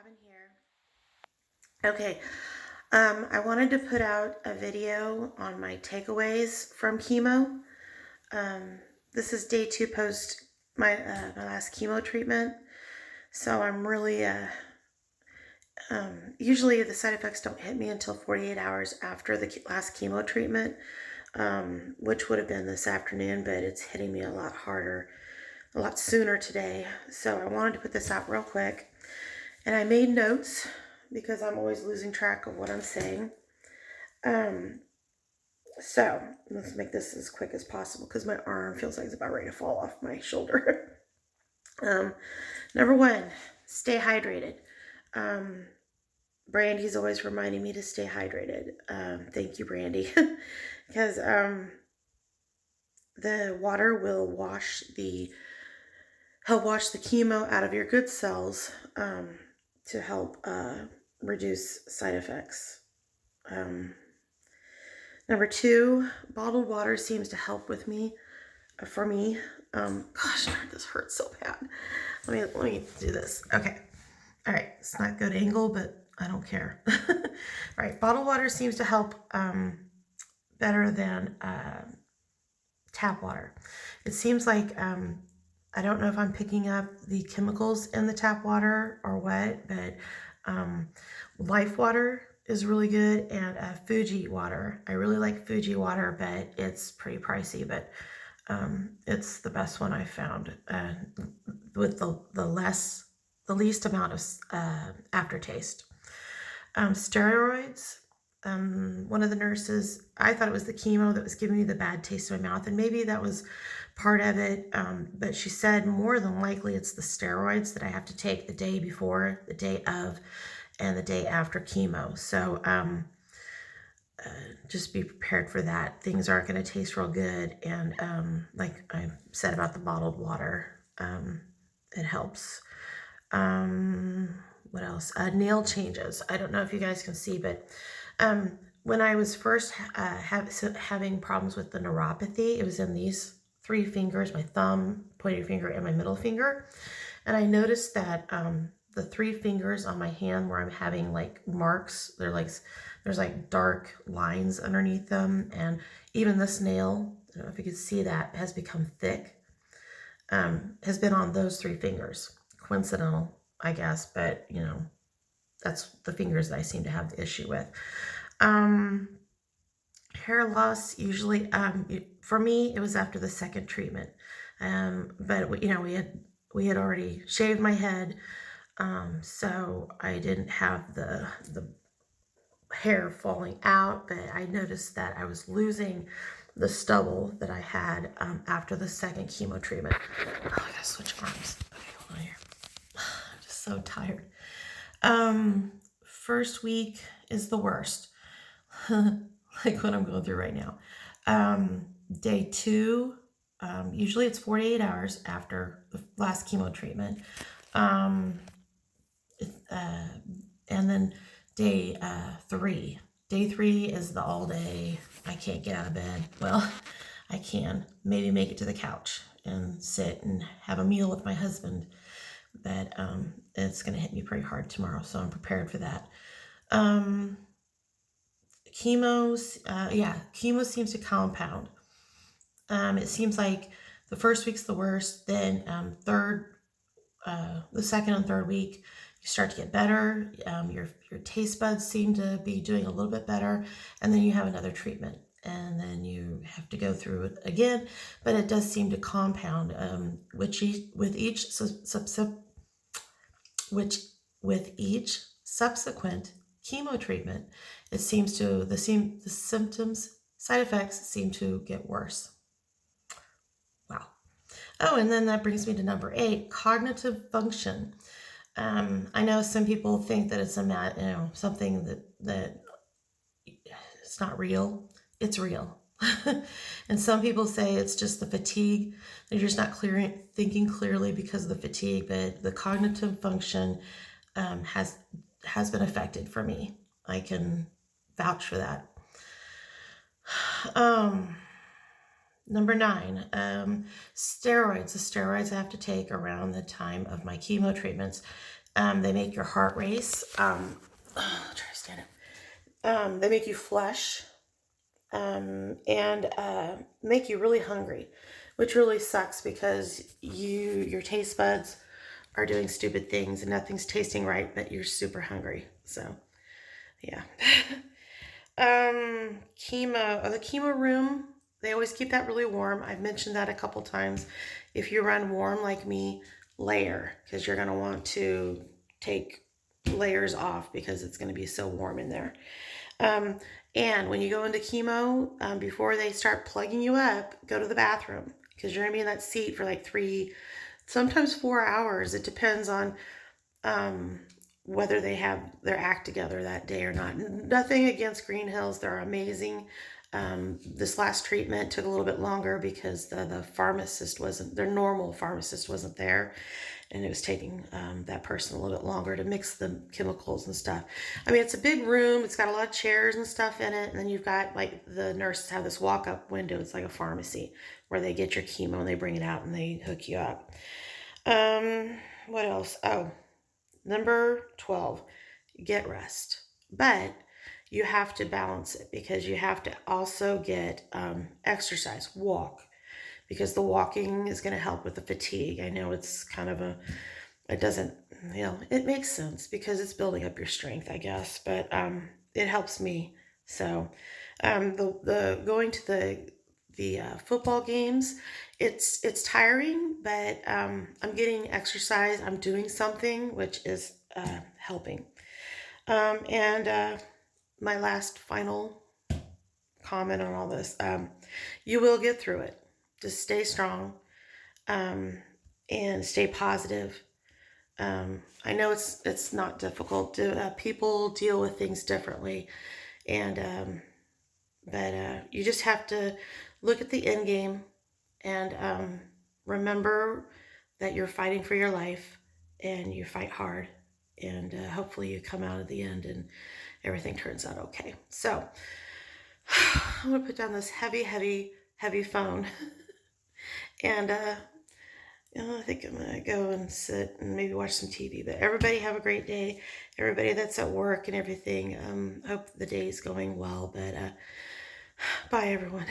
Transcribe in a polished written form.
Robin here. Okay, I wanted to put out a video on my takeaways from chemo. This is day 2 post my last chemo treatment, so I'm really usually the side effects don't hit me until 48 hours after the last chemo treatment, which would have been this afternoon, but it's hitting me a lot harder, a lot sooner today. So I wanted to put this out real quick. And I made notes because I'm always losing track of what I'm saying. So let's make this as quick as possible because my arm feels like it's about ready to fall off my shoulder. Number 1, stay hydrated. Brandy's always reminding me to stay hydrated. Thank you, Brandy. Because the water will wash the chemo out of your good cells to help reduce side effects. Number 2, bottled water seems to help with me. For me, gosh, this hurts so bad. Let me do this. Okay, all right. It's not good angle, but I don't care. All right, bottled water seems to help better than tap water. It seems like I don't know if I'm picking up the chemicals in the tap water or what, but Life water is really good, and Fuji water. I really like Fuji water, but it's pretty pricey, but it's the best one I've found with the least amount of aftertaste. Steroids. One of the nurses, I thought it was the chemo that was giving me the bad taste in my mouth, and maybe that was part of it, but she said more than likely it's the steroids that I have to take the day before, the day of, and the day after chemo. So just be prepared for that. Things aren't going to taste real good, and like I said about the bottled water, it helps. What else? Nail changes. I don't know if you guys can see, but when I was first having problems with the neuropathy, it was in these 3 fingers, my thumb, pointer finger, and my middle finger. And I noticed that the 3 fingers on my hand where I'm having like marks, there's like dark lines underneath them. And even this nail, I don't know if you can see that, has become thick, has been on those 3 fingers. Coincidental, I guess, but you know, that's the fingers that I seem to have the issue with. Hair loss, usually, for me, it was after the second treatment. But you know, we had already shaved my head, so I didn't have the hair falling out, but I noticed that I was losing the stubble that I had after the second chemo treatment. Oh, I gotta switch arms. Okay, hold on here. I'm just so tired. First week is the worst. Like what I'm going through right now. Day 2, usually it's 48 hours after the last chemo treatment. And then day 3. Day 3 is the all day, I can't get out of bed. Well, I can maybe make it to the couch and sit and have a meal with my husband. But it's going to hit me pretty hard tomorrow, so I'm prepared for that. Chemo seems to compound. It seems like the first week's the worst, then the second and third week, you start to get better. Your taste buds seem to be doing a little bit better, and then you have another treatment, and then you have to go through it again. But it does seem to compound, with each subsequent chemo treatment, it seems to the symptoms, side effects seem to get worse. Wow. Oh, and then that brings me to number 8, cognitive function. I know some people think that it's something that it's not real. It's real. And some people say it's just the fatigue. They're just not thinking clearly because of the fatigue, but the cognitive function has been affected for me. I can vouch for that. Number 9, steroids. The steroids I have to take around the time of my chemo treatments. They make your heart race. I'll try to stand up. They make you flush, and make you really hungry, which really sucks because your taste buds are doing stupid things and nothing's tasting right, but you're super hungry. So, yeah. The chemo room, they always keep that really warm. I've mentioned that a couple times. If you run warm like me, layer, because you're going to want to take layers off because it's going to be so warm in there. And when you go into chemo, before they start plugging you up, go to the bathroom because you're going to be in that seat for like 3, sometimes 4 hours. It depends on whether they have their act together that day or not. Nothing against Green Hills. They're amazing. This last treatment took a little bit longer because the pharmacist wasn't, their normal pharmacist wasn't there. And it was taking that person a little bit longer to mix the chemicals and stuff. I mean, it's a big room. It's got a lot of chairs and stuff in it. And then you've got, like, the nurses have this walk-up window. It's like a pharmacy where they get your chemo and they bring it out and they hook you up. What else? Oh, number 12, get rest. But you have to balance it because you have to also get exercise, walk. Because the walking is going to help with the fatigue. I know it's kind of it doesn't, it makes sense because it's building up your strength, I guess, but it helps me. So the going to the football games, it's tiring, but I'm getting exercise. I'm doing something, which is helping. And my last final comment on all this, you will get through it. Just stay strong, and stay positive. I know it's not difficult. People deal with things differently, and but you just have to look at the end game and remember that you're fighting for your life and you fight hard, and hopefully you come out at the end and everything turns out okay. So I'm gonna put down this heavy phone. And I think I'm going to go and sit and maybe watch some TV. But everybody have a great day. Everybody that's at work and everything. Hope the day is going well. But bye, everyone.